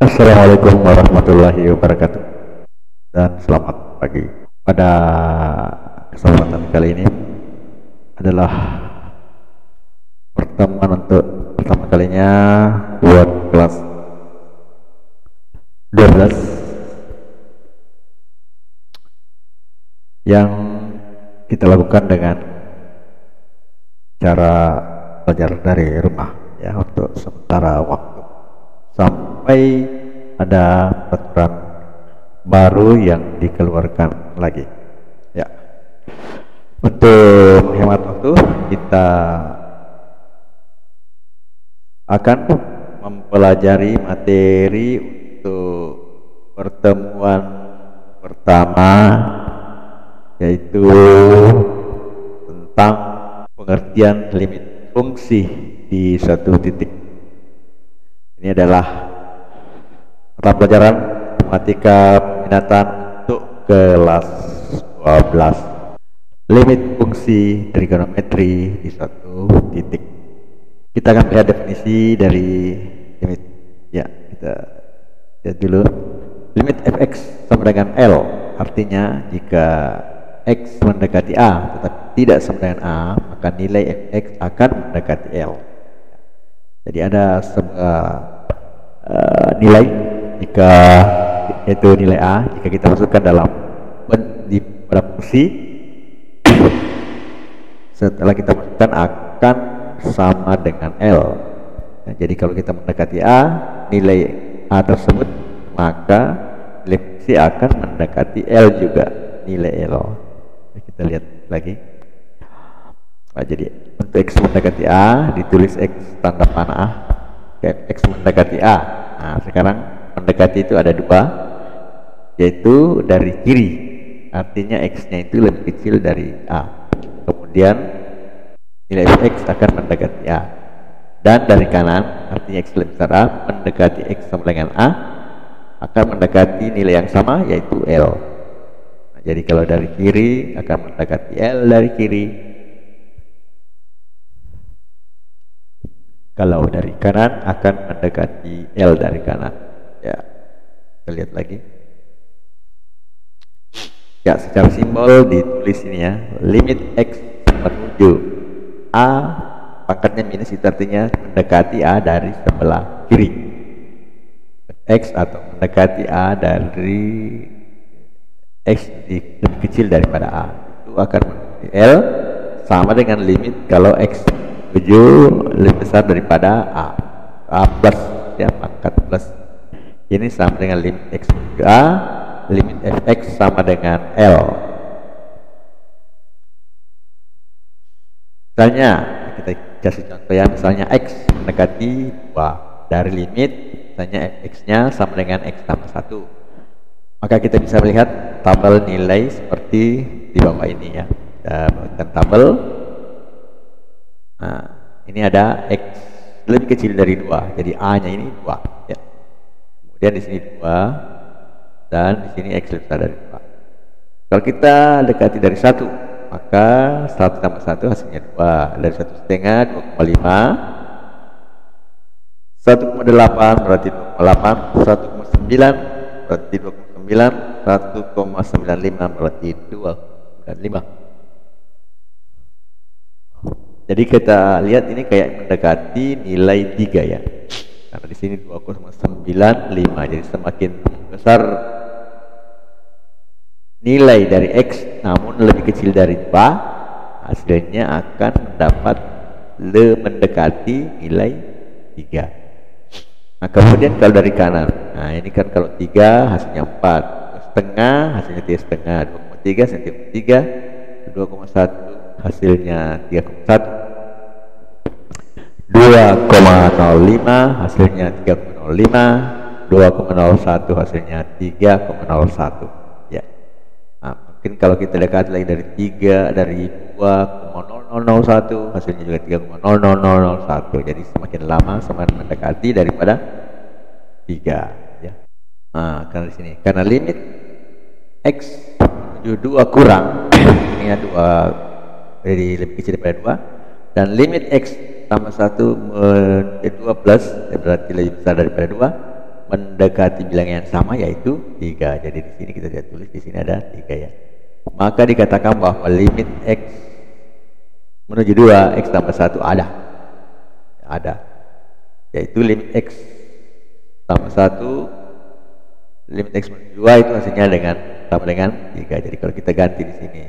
Assalamualaikum warahmatullahi wabarakatuh dan selamat pagi. Pada kesempatan kali ini adalah pertemuan untuk pertama kalinya buat kelas 12 yang kita lakukan dengan cara belajar dari rumah ya untuk sementara waktu sampai ada peraturan baru yang dikeluarkan lagi ya. Untuk hemat waktu kita akan mempelajari materi untuk pertemuan pertama, yaitu tentang pengertian limit fungsi di suatu titik. Ini adalah mata pelajaran matematika peminatan untuk kelas 12, limit fungsi trigonometri di suatu titik. Kita akan lihat definisi dari limit ya. Kita lihat dulu. Limit fx sama dengan L, artinya jika x mendekati A tetapi tidak sama dengan A, maka nilai fx akan mendekati L. Jadi ada sebuah nilai jika itu nilai A, jika kita masukkan pada fungsi, setelah kita masukkan akan sama dengan L. Nah, jadi kalau kita mendekati A, nilai A tersebut, maka nilai fungsi akan mendekati L juga, nilai L. Nah, kita lihat lagi. Nah, jadi untuk X mendekati A ditulis X tanda panah X mendekati A. Nah, sekarang mendekati itu ada dua, yaitu dari kiri, artinya X-nya itu lebih kecil dari A. Kemudian nilai X akan mendekati A. Dan dari kanan, artinya X lebih besar A, mendekati X sama dengan A, akan mendekati nilai yang sama, yaitu L. Nah, jadi kalau dari kiri akan mendekati L dari kiri, kalau dari kanan akan mendekati L dari kanan ya. Kita lihat lagi ya, secara simbol ditulis ini ya, limit X menuju A pangkatnya minus, itu artinya mendekati A dari sebelah kiri. X atau mendekati A dari X lebih kecil daripada A, itu akan mendekati L, sama dengan limit kalau X menuju lebih besar daripada A plus ya, pangkat plus. Ini sama dengan limit X menuju A, limit fx sama dengan L. Misalnya kita kasih contoh ya, misalnya X mendekati 2 dari limit, misalnya fx-nya sama dengan X tambah 1, maka kita bisa melihat tabel nilai seperti di bawah ini ya. Kita buatkan tabel. Nah, ini ada X lebih kecil dari 2, jadi A-nya ini 2 ya. Kemudian di sini 2, dan di sini X lebih besar dari 2. Kalau kita dekati dari 1, maka 1 tambah 1 hasilnya 2. Dari 1,5, 2,5, 1,8 berarti 2,8, 1,9 berarti 2,9, 1,95 berarti 2,95. Jadi kita lihat ini kayak mendekati nilai 3 ya. Karena di sini 2,95, jadi semakin besar nilai dari X namun lebih kecil dari 2, hasilnya akan mendapat mendekati nilai 3. Nah, kemudian kalau dari kanan, nah ini kan kalau 3 hasilnya 4, setengah hasilnya 3,5, 2,3 hasilnya 3, 2,1 hasilnya 3,1, 2,05 hasilnya 3,05, 2,01 hasilnya 3,01 ya. Nah, mungkin kalau kita lihat lagi dari 3, dari 2,0001 hasilnya juga 3,0001, jadi semakin lama semakin mendekati daripada 3 ya. Nah, karena di sini karena limit X menuju 2 kurang ini 2 jadi lebih kecil daripada 2, dan limit X tambah 1 2 plus ya berarti lebih besar daripada mendekati bilangan yang sama yaitu 3. Jadi di sini kita tidak tulis, di sini ada 3 ya. Maka dikatakan bahwa limit X menuju 2, X tambah 1 ada. Yaitu limit X tambah 1, limit X menuju 2 itu hasilnya sama dengan 3. Jadi kalau kita ganti di sini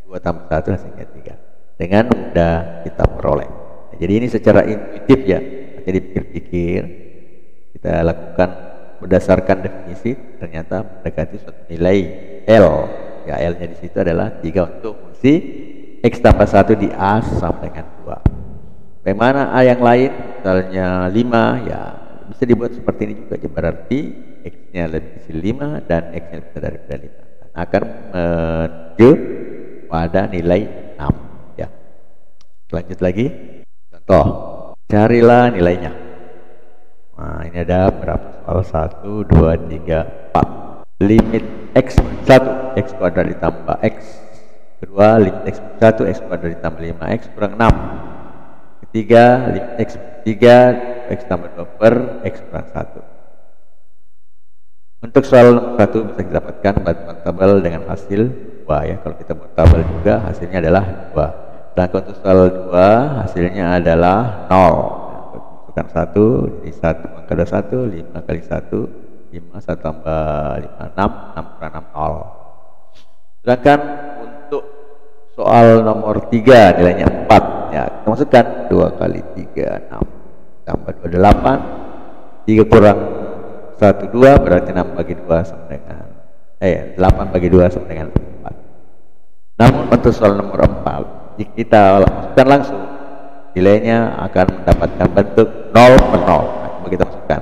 2 tambah 1 hasilnya 3. Dengan mudah kita peroleh. Nah, jadi ini secara intuitif ya. Jadi pikir-pikir kita lakukan berdasarkan definisi, ternyata mendekati suatu nilai L. Ya, L-nya di situ adalah 3 untuk fungsi X tambah 1 di A sama dengan 2. Bagaimana A yang lain? Misalnya 5, ya bisa dibuat seperti ini juga. Berarti X-nya lebih kecil 5 dan X-nya lebih besar daripada 5. Dan akan menuju pada nilai 6 ya. Lanjut lagi. Contoh, carilah nilainya. Nah, ini ada berapa soal? 1, 2, 3, 4. Limit X 1, X kuadrat ditambah X. Kedua, limit X 1, X kuadrat ditambah 5X kurang 6. Ketiga, limit X 3, X tambah 2 per X kurang 1. Untuk soal nomor 1 bisa kita dapatkan bantuan tabel dengan hasil 2 ya. Kalau kita buat tabel juga hasilnya adalah 2. Dan untuk soal 2 hasilnya adalah 0. Masukkan 1, jadi 1 pangkat 21, 5 kali 1, 5, 1 tambah 5, 6, 6 kurang 6, 0. Sedangkan untuk soal nomor 3 nilainya 4 ya, kita masukkan 2 kali 3, 6 tambah 2, 8, 3 kurang 1, 2, berarti 6 bagi 2 sama dengan 8 bagi 2 sama dengan 4. Namun untuk soal nomor 4 jika kita masukkan langsung, nilainya akan mendapatkan bentuk 0 per 0. Nah, coba kita masukkan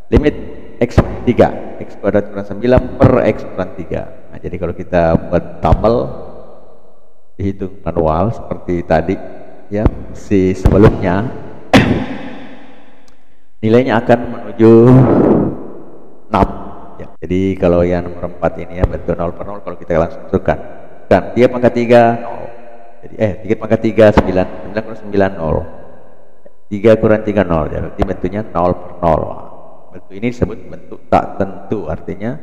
limit X 3, X kuadrat kurang 9 per X kurang 3. Nah, jadi kalau kita buat tabel dihitung manual seperti tadi ya, si sebelumnya nilainya akan menuju 6 ya. Jadi kalau yang nomor 4 ini ya bentuk 0 per 0, kalau kita langsung masukkan dan 3 pangkat 3 0. Jadi 3 pangkat 3 9, 9 kurang 9 0. 3 kurang 3 0, jadi bentuknya 0 per 0. Bentuk ini disebut bentuk tak tentu, artinya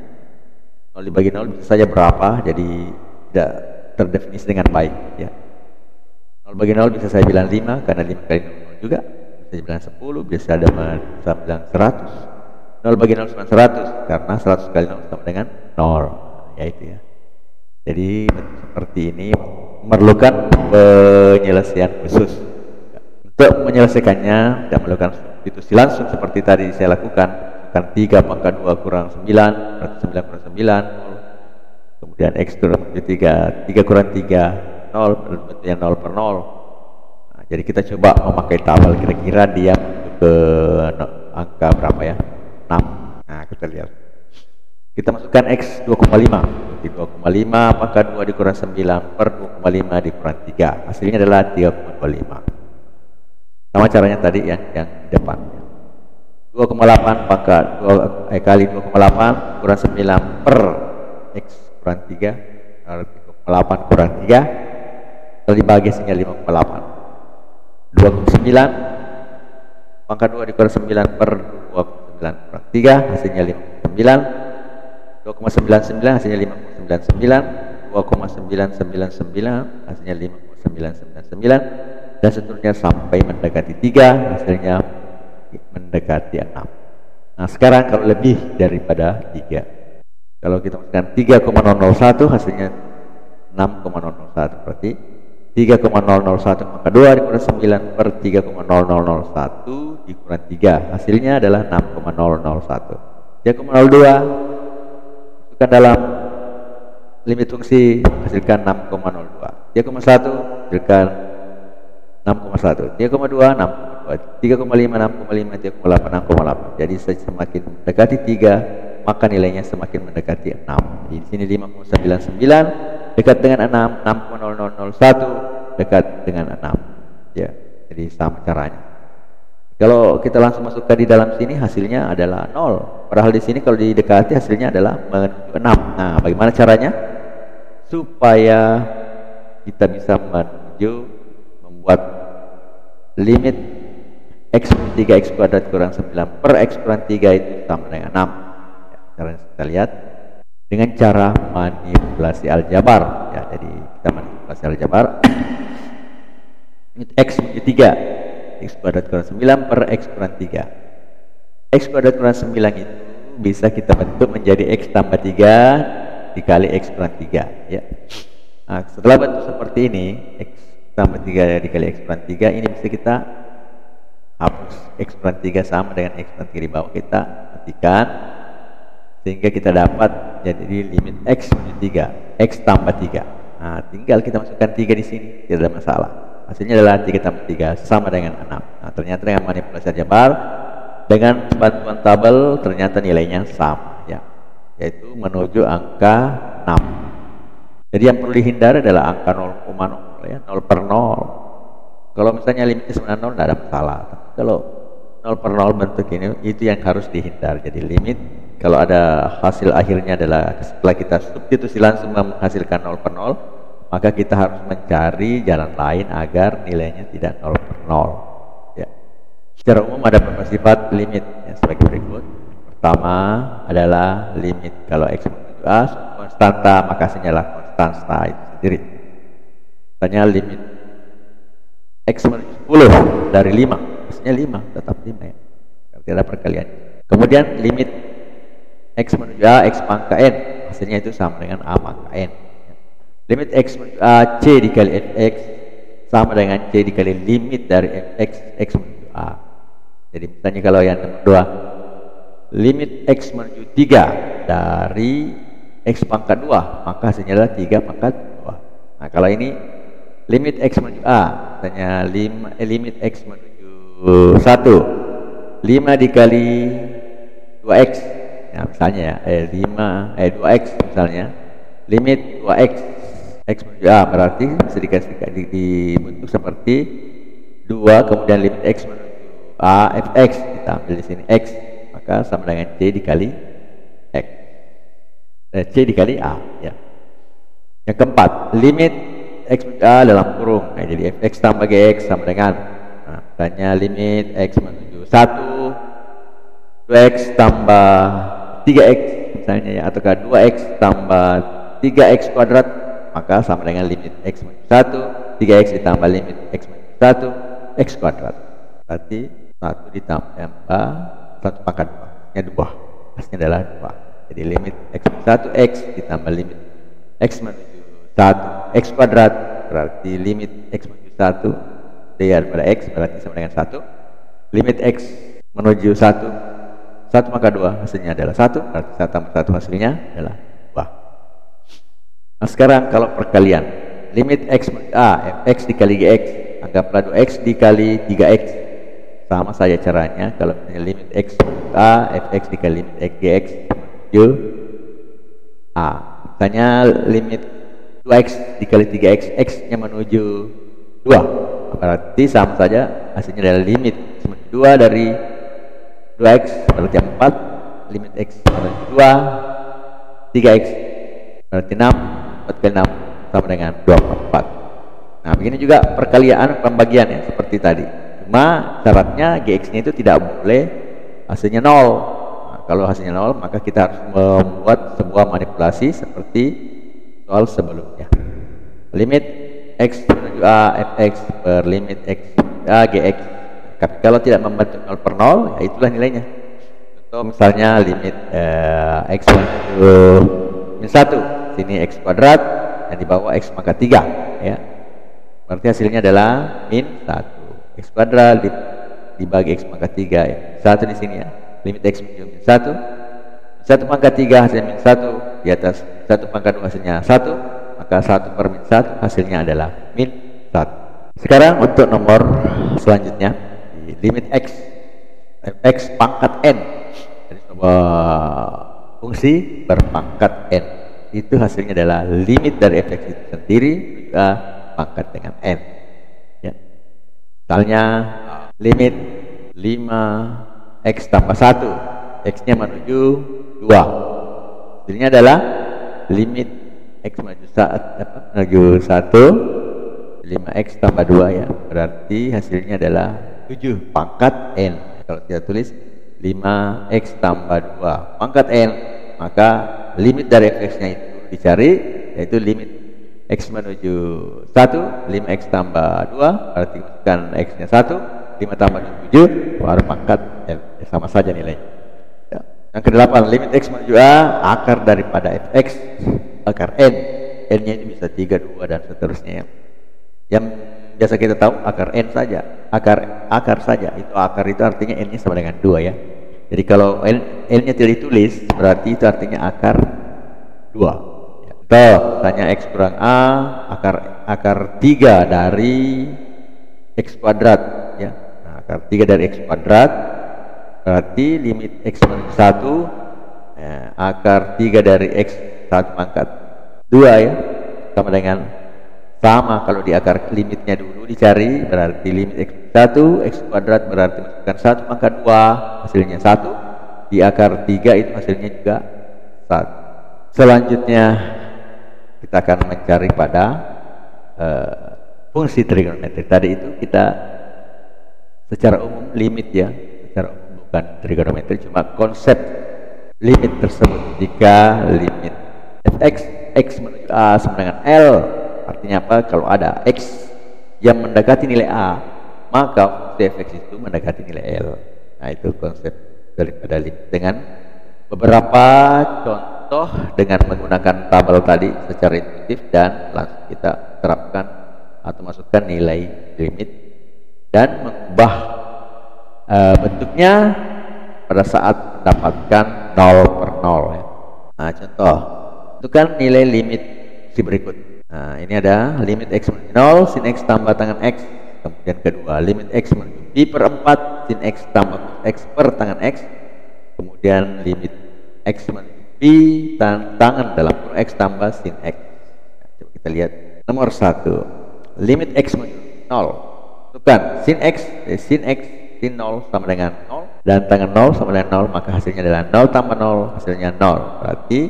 0 dibagi 0 bisa saja berapa, jadi tidak terdefinisi dengan baik ya. 0 bagi 0 bisa saya bilang 5 karena 5 kali 0 juga, bisa bilang 10, bisa bilang 100. 0 bagi 0 sama 100 karena 100 kali 0 sama dengan 0 ya, itu ya. Jadi seperti ini memerlukan penyelesaian khusus. Untuk menyelesaikannya tidak memerlukan substitusi langsung seperti tadi saya lakukan. Kan 3 pangkat 2 kurang 9 berarti 9 kurang 9 0. Kemudian X kurang 3, 3 kurang 3 0, bentuknya 0 per 0. Nah, jadi kita coba memakai tabel, kira-kira dia ke angka berapa ya, 6. Nah, kita lihat, kita masukkan X 2,5. Di 2,5 pangkat 2 dikurang 9 per 2,5 dikurang 3, hasilnya adalah 3,25. Sama caranya tadi yang di depan. 2,8 pangkat 2 kali 2,8 kurang 9 per X kurang 3, 2,8 kurang 3 kalau dibagi hasilnya 5,8. 2,9 pangkat 2 dikurang 9 per 2,9 kurang 3, hasilnya 5,9. 2,99 hasilnya 5,99, 2,999 hasilnya 5,999, dan seterusnya sampai mendekati 3, hasilnya mendekati 6. Nah, sekarang kalau lebih daripada 3, kalau kita masukkan 3,001 hasilnya 6,001, berarti 3,001 maka 2 dikurang 9 per 3,0001 dikurang 3, hasilnya adalah 6,001. 3,02 kan dalam limit fungsi hasilkan 6,02. 3,1 hasilkan 6,1. 3,2 6,2. 3,5 6,5. 3,8 6,8. Jadi semakin mendekati 3 maka nilainya semakin mendekati 6. Jadi di sini 5,99 dekat dengan 6, 6,0001 dekat dengan 6. Ya, jadi sama caranya. Kalau kita langsung masukkan di dalam sini hasilnya adalah 0. Padahal di sini kalau didekati hasilnya adalah menuju 6. Nah, bagaimana caranya? Supaya kita bisa membuat limit X min 3 X kuadrat kurang 9 per X kurang 3 itu sama dengan 6 ya, caranya kita lihat dengan cara manipulasi aljabar ya. Jadi kita manipulasi aljabar X min 3 X kuadrat kurang 9 per X kurang 3. X kuadrat kurang 9 itu bisa kita bentuk menjadi X tambah 3 dikali X kurang 3 ya. Nah, setelah bentuk seperti ini X tambah 3 dikali X kurang 3 ini bisa kita hapus. X kurang 3 sama dengan X kurang 3 di bawah kita ketikkan sehingga kita dapat jadi limit X min 3 X tambah 3. Nah, tinggal kita masukkan 3 di sini, tidak ada masalah. Hasilnya adalah 3 tambah 3 sama dengan 6. Nah, ternyata dengan manipulasi aljabar dengan bantuan tabel ternyata nilainya sama ya, yaitu menuju angka 6. Jadi yang perlu dihindari adalah angka 0,0 ya, 0 per 0. Kalau misalnya limitnya sebenarnya 0 tidak ada masalah. Tapi kalau 0 per 0 bentuk ini itu yang harus dihindari. Jadi limit kalau ada hasil akhirnya adalah setelah kita substitusi langsung menghasilkan 0 per 0, maka kita harus mencari jalan lain agar nilainya tidak 0 per 0 ya. Secara umum ada beberapa sifat limit ya, sebagai berikut. Pertama adalah limit kalau X menuju A konstanta maka hasilnya adalah konstanta itu sendiri. Misalnya limit X menuju 10 dari 5 hasilnya 5, tetap 5 ya, berarti ada perkalian. Kemudian limit X menuju A X pangka N hasilnya itu sama dengan A pangka N. Limit X menuju A C dikali Fx sama dengan C dikali limit dari Fx X menuju A. Jadi misalnya kalau yang nomor 2 limit X menuju 3 dari X pangkat 2 maka hasilnya adalah 3 pangkat 2. Nah kalau ini limit X menuju A misalnya limit X menuju 1 5 dikali 2X ya, misalnya ya 2X misalnya limit 2X X menuju A berarti bisa dibentuk seperti 2 kemudian limit X menuju A Fx kita ambil di sini X maka sama dengan C dikali X C dikali A ya. Yang keempat limit X menuju A dalam kurung jadi Fx tambah Gx sama dengan misalnya limit X menuju 1 2X tambah 3X misalnya ya, ataukah 2X tambah 3X kuadrat maka sama dengan limit X menuju 1 3X ditambah limit X menuju 1 X kuadrat berarti 1 ditambah 1 pangkat 2 nya 2 hasilnya adalah 2. Jadi limit X menuju 1 X ditambah limit X menuju 1 X kuadrat berarti limit X menuju 1 daripada X berarti sama dengan 1 limit X menuju 1 pangkat 2 hasilnya adalah 1 berarti 1 tambah 1 hasilnya adalah 2. Nah sekarang kalau perkalian limit X menuju A Fx dikali Gx anggaplah 2X dikali 3X sama saja caranya. Kalau limit X menuju A Fx dikali limit Gx menuju A misalnya limit 2X dikali 3X X nya menuju 2 berarti sama saja hasilnya adalah limit X menuju 2 dari 2X berarti 4 limit X menuju 2 3X berarti 6 4 kali 6 sama dengan 24. Nah begini juga perkalian pembagian ya seperti tadi, cuma syaratnya Gx nya itu tidak boleh hasilnya 0. Nah, kalau hasilnya 0 maka kita harus membuat sebuah manipulasi seperti soal sebelumnya. Limit X menuju A Fx per limit X menuju A Gx. Tapi kalau tidak membentuk 0 per 0 ya itulah nilainya. Contoh misalnya limit X menuju min 1 sini X kuadrat dan di bawah X pangkat 3 ya. Berarti hasilnya adalah min 1 X kuadrat dibagi X pangkat 3 ya. 1 di sini ya. Limit X menuju min 1 pangkat 3 hasilnya min 1 di atas 1 pangkat 2 hasilnya 1 maka 1 per min 1 hasilnya adalah min 1. Sekarang untuk nomor selanjutnya limit X pangkat N dari sebuah fungsi berpangkat N itu hasilnya adalah limit dari Fx itu sendiri juga pangkat dengan N ya. Misalnya limit 5X tambah 1 X nya menuju 2 hasilnya adalah limit X menuju 1 5X tambah 2 ya berarti hasilnya adalah 7 pangkat N. Kalau kita tulis 5x tambah 2 pangkat N, maka limit dari fx-nya itu dicari, yaitu limit x menuju 1, 5x tambah 2, berarti masukkan x-nya 1, 5 tambah 7, baru pangkat N. Ya, sama saja nilai. Ya. Yang ke-8, limit x menuju A, akar daripada fx, akar N. N-nya itu bisa 3, 2, dan seterusnya ya. Yang biasa kita tahu akar N saja, akar saja. Itu akar itu artinya N-nya sama dengan 2 ya. Jadi kalau N-nya tidak ditulis, berarti itu artinya akar 2 ya. Tanya x kurang A, akar 3 dari x kuadrat ya. Nah, akar 3 dari x kuadrat berarti limit x menuju 1 ya, akar 3 dari x 1 pangkat 2 ya, sama kalau di akar limitnya dulu dicari, berarti limit x 1, x kuadrat berarti masukkan 1 pangkat 2, hasilnya 1. Di akar 3 itu hasilnya juga 1. Selanjutnya kita akan mencari pada fungsi trigonometri. Tadi itu kita secara umum limit ya, secara umum bukan trigonometri, cuma konsep limit tersebut. Jika limit x menuju A sama dengan L, artinya apa? Kalau ada x yang mendekati nilai A, maka fungsi fx itu mendekati nilai L. Nah, itu konsep daripada limit dengan beberapa contoh dengan menggunakan tabel tadi secara intuitif, dan langsung kita terapkan atau masukkan nilai limit dan mengubah bentuknya pada saat mendapatkan 0 per 0 ya. Nah, contoh tentukan nilai limit si berikut. Nah, ini ada limit x menuju 0 sin x tambah tangan x. Kemudian kedua, limit x menuju pi per 4 sin x tambah x per tangan x. Kemudian limit x menuju pi tangan dalam kurung x tambah sin x. Nah, coba kita lihat. Nomor 1, limit x menuju 0. Tentukan sin x sin 0 sama dengan 0, dan tangan 0 sama dengan 0, maka hasilnya adalah 0 tambah 0, hasilnya 0. Berarti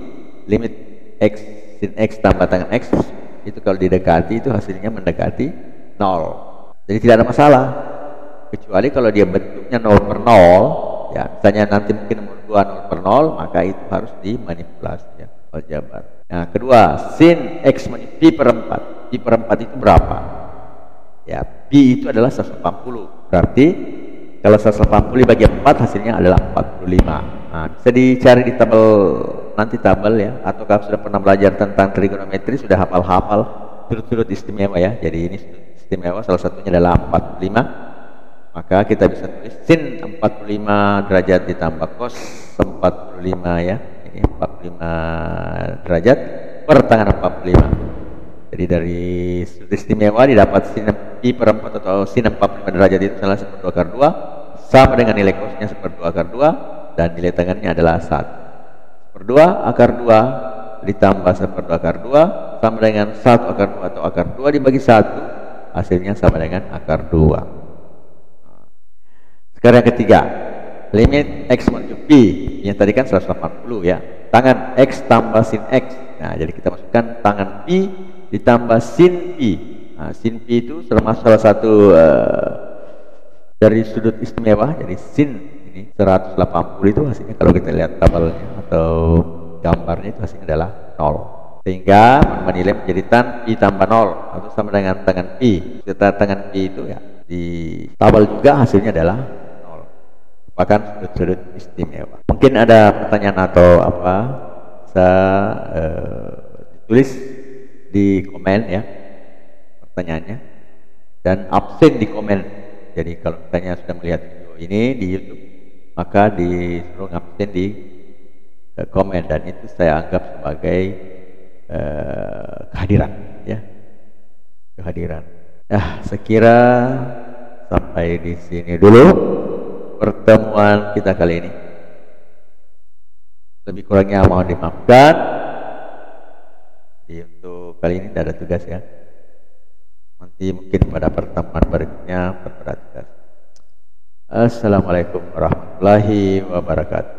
limit x sin x tambah tangan x itu kalau didekati itu hasilnya mendekati 0. Jadi tidak ada masalah, kecuali kalau dia bentuknya 0 per 0 ya, misalnya nanti mungkin nomor 2 0 per 0, maka itu harus dimanipulasi ya, aljabar. Nah, kedua, sin x menuju pi per 4. Pi per 4 itu berapa? Ya, pi itu adalah 180. Berarti kalau 180 dibagi 4 hasilnya adalah 45. Nah, bisa dicari di tabel ya, atau kalau sudah pernah belajar tentang trigonometri sudah hafal-hafal sudut-sudut istimewa ya. Jadi ini sudut istimewa salah satunya adalah 45. Maka kita bisa tulis sin 45 derajat ditambah cos 45 ya. Ini 45 derajat per tangan 45. Jadi dari sudut istimewa didapat sin pi per 4 atau sin 45 derajat itu adalah 1/2 akar 2 sama dengan nilai cosnya 1/2 akar 2, dan nilai tangannya adalah 1/2 akar 2 ditambah 1/2 akar 2 sama dengan 1 akar 2 atau akar 2 dibagi 1, hasilnya sama dengan akar 2. Sekarang yang ketiga, limit x menuju pi, yang tadi kan 180 ya, tangan x tambah sin x. Nah, jadi kita masukkan tangan pi ditambah sin pi. Nah, sin pi itu termasuk salah satu dari sudut istimewa. Jadi sin ini 180 itu hasilnya kalau kita lihat tabelnya atau gambarnya itu hasilnya adalah 0. Sehingga menilai menjadi tan pi tambah 0 atau sama dengan tangan pi. Kita tangan pi itu ya di tabel juga hasilnya adalah 0. Merupakan sudut-sudut istimewa. Mungkin ada pertanyaan atau apa, bisa ditulis di komen ya pertanyaannya, dan absen di komen. Jadi kalau misalnya sudah melihat video ini di YouTube, maka disuruh absen di komen, dan itu saya anggap sebagai kehadiran ya, kehadiran. Sekira sampai di sini dulu pertemuan kita kali ini. Lebih kurangnya mohon dimaafkan. Untuk kali ini tidak ada tugas ya. Nanti mungkin pada pertemuan berikutnya berberat tugas. Assalamualaikum warahmatullahi wabarakatuh.